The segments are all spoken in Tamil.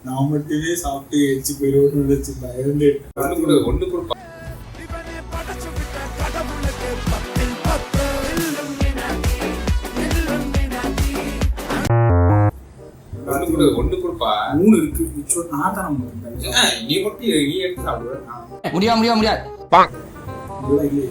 நான் மட்டுமே சாப்பிட்டு எச்சு போயிடுவோம்னு நினைச்சு பயந்துட்டேன். ஒண்ணு கூட ஒண்ணு கொடுப்பா. 3 இருக்கு. நான் தான் நீ மட்டும் நீ எடுத்து சாப்பிடுவ. முடியாது இல்லையே.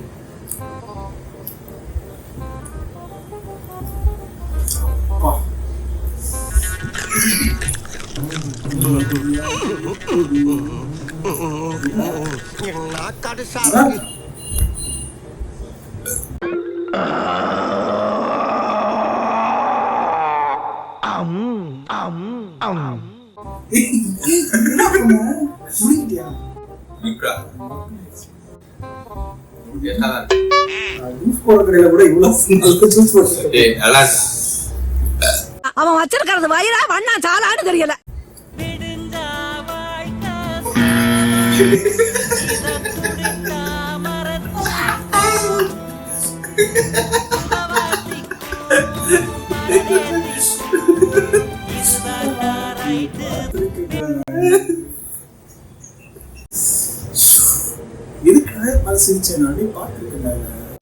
அவன் வச்சிருக்கிறது வயிறா வண்ணா சாலான்னு தெரியல.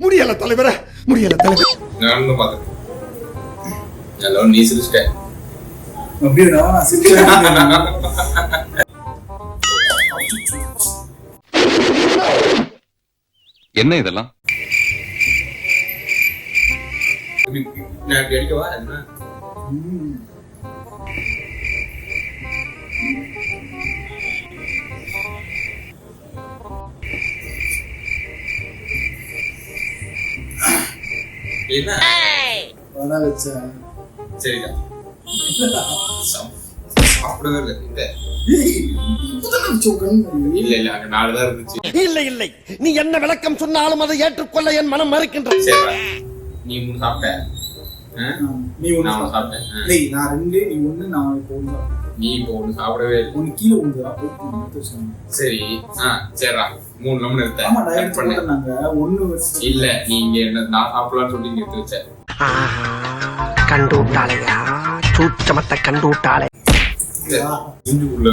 முடியல தலைவர, முடியல தலைவர். நானும் பாத்துட்டேன். ஹலோ, நீ சிரிச்சிட்ட. அப்படியே என்ன இதெல்லாம்? நான் அடிக்கவா? என்ன சரிடா, சாப்பிடவே இல்லை. இல்ல அங்க 4 தான் இருந்துச்சு. இல்லை, நீ என்ன விளக்கம் சொன்னாலும் அதை ஏற்றுக்கொள்ள என் மனம் மறுக்கின்றது. நீ 3 சாப்பிட்ட, நீ 1 சாப்பிட்டேன். நான் 2, நீ 1, நான் இப்போ 1. நீ இப்போ 1 சாப்பிடவே இல்லை. 1 கீழே உண்டுடா. சரி, சரிடா, 3 லெமன் எடுத்தேன். இல்ல நீ இங்க என்ன நான் சாப்பிடலாம்னு சொல்லி இங்க எடுத்து வச்ச. கண்டு விட்டாளையா, சூச்சமத்தை கண்டு விட்டாளே. உள்ள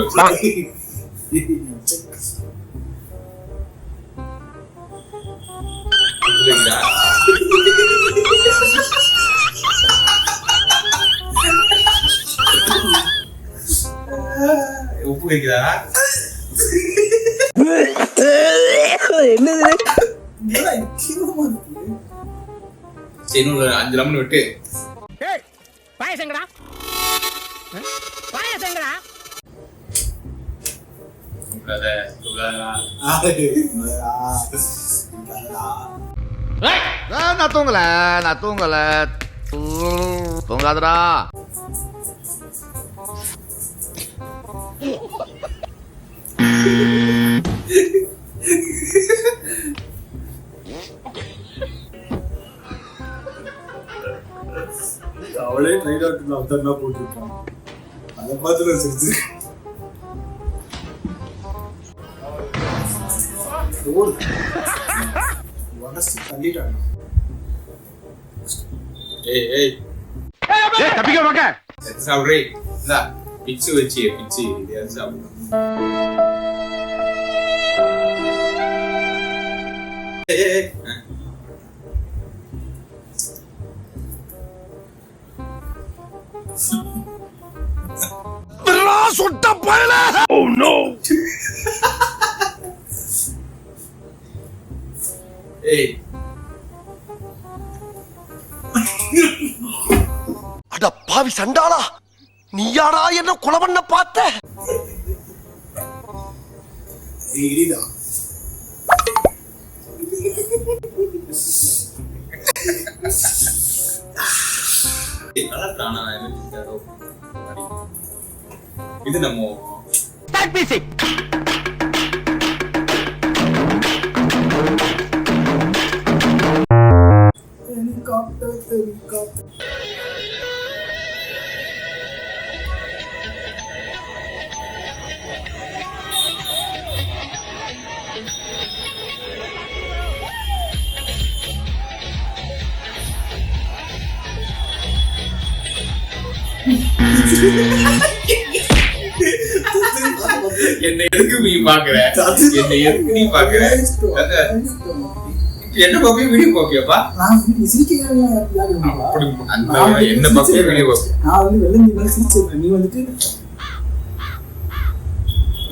உப்பு வைக்கிறா? என்னது சரி, 5 லெமன் விட்டு. பாயசங்கடா, பாயசங்கடா. நான் தூங்கல தூங்காதடா. அவளே ட்ரைட் அவுட் அவதான் போட்டுருப்பான். அதை பார்த்து சிரிச்சு தள்ளிட்டாங்க. சாப்பிட்றே இந்தா, பிச்சு வச்சு பிச்சு சாப்பிடு. சுட்ட பயல. Oh no. அட பாவி சண்டாளா, நீயாடா என்ன கொலை பண்ண பார்த்த? இது நம்ம என்ன எதுக்கு நீ பாக்குற? என்ன எதுக்கு நீ பாக்குற? என்ன பாப்பியா வீடியோ பாப்பியாப்பா? நான் நீ சிரிக்கிறேன் அப்படி அந்த என்ன பாப்பியா வீடியோ பாப்பியா? நான் வந்து வெள்ளந்தி மாதிரி சிரிச்சிருக்கேன். நீ வந்துட்டு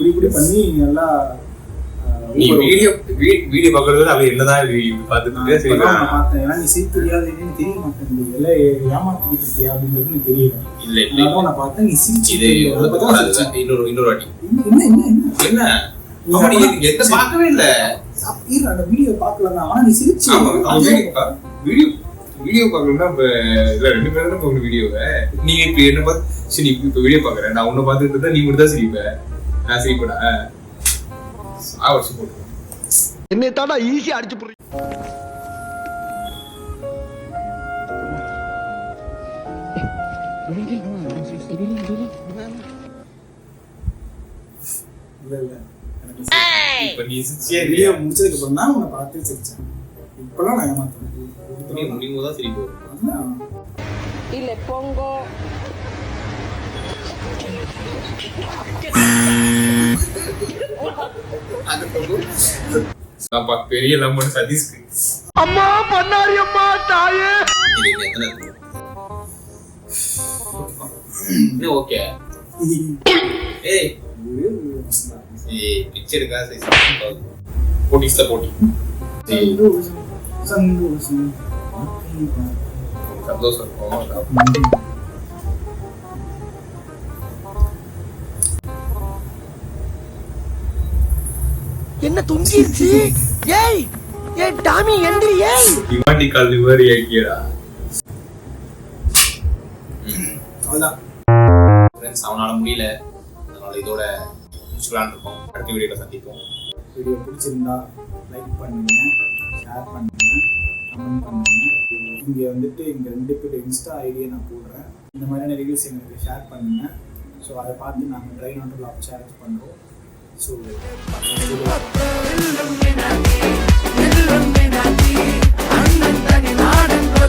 இப்படி பண்ணி நல்லா நீ வீடியோ பாக்குறது அவ என்னதான் பாத்துட்டு சரி நான் பார்த்தேன். ஏன்னா நீ சிரிப்பு தெரியாதுன்னு தெரிய மாட்டேங்குது. எல்லாம் ஏமாத்திட்டு இருக்கியா அப்படின்றது எனக்கு தெரியல. இல்ல இல்ல நான் பார்த்தேன் நீ சிரிச்சு இது இன்னொரு வாட்டி என்ன என்ன என்ன என்ன அவன் எந்த பார்க்கவே இல்ல. அந்த வீடியோ பார்க்கல தான். ஆனா நீ சிரிச்சு வீடியோ பாக்கணும்னா இப்ப இல்ல 2 பேரும் தான் பாக்கணும் வீடியோவை. நீ இப்ப என்ன பார்த்து சரி இப்ப வீடியோ பாக்குறேன் நான் உன்னை பார்த்துட்டு இருந்தா நீ மட்டும் தான் சிரிப்ப. நான் சிரிப்படா ஆவச்சு போட்டு என்னை தாண்டா ஈஸியா அடிச்சு போடுறீங்க. இல்ல இல்ல இப்ப நீ சிரிச்சியா வீடியோ முடிச்சதுக்கு அப்புறம் தான் உன்னை பார்த்து சிரிச்சேன். இப்பெல்லாம் நான் ஏமாத்தேன். நீ முடியும் தான் சிரிப்பு வரும். Y le pongo அப்பா பெரிய லம்பன் சதீஷ்க்கு அம்மா பண்ணாரி அம்மா தாயே. ஓகே ஏய் பிக்சர் இருக்கா போட்டிஸ்ல போட்டி சந்தோஷம் சந்தோஷம் இருக்கும். என்ன துங்கிருச்சு? ஏய் ஏய் டாமி எந்திரி. ஏய் டிமாண்டி கால் மாதிரி ஆக்கியடா. அவ்வளவுதான் ஃப்ரெண்ட்ஸ் அவனால முடியல, அதனால இதோட முடிச்சுக்கலான்னு இருக்கோம். அடுத்த வீடியோல சந்திப்போம். வீடியோ பிடிச்சிருந்தா லைக் பண்ணுங்க, ஷேர் பண்ணுங்க, கமெண்ட் பண்ணுங்க. இங்கே வந்துட்டு இங்கே 2 பேர் இன்ஸ்டா ஐடியை நான் போடுறேன். இந்த மாதிரியான ரிவ்யூஸ் எங்களுக்கு ஷேர் பண்ணுங்க. ஸோ அதை பார்த்து நாங்கள் ட்ரை நாட் லாப் சேலஞ்ச் பண்ணுறோம். ஸோ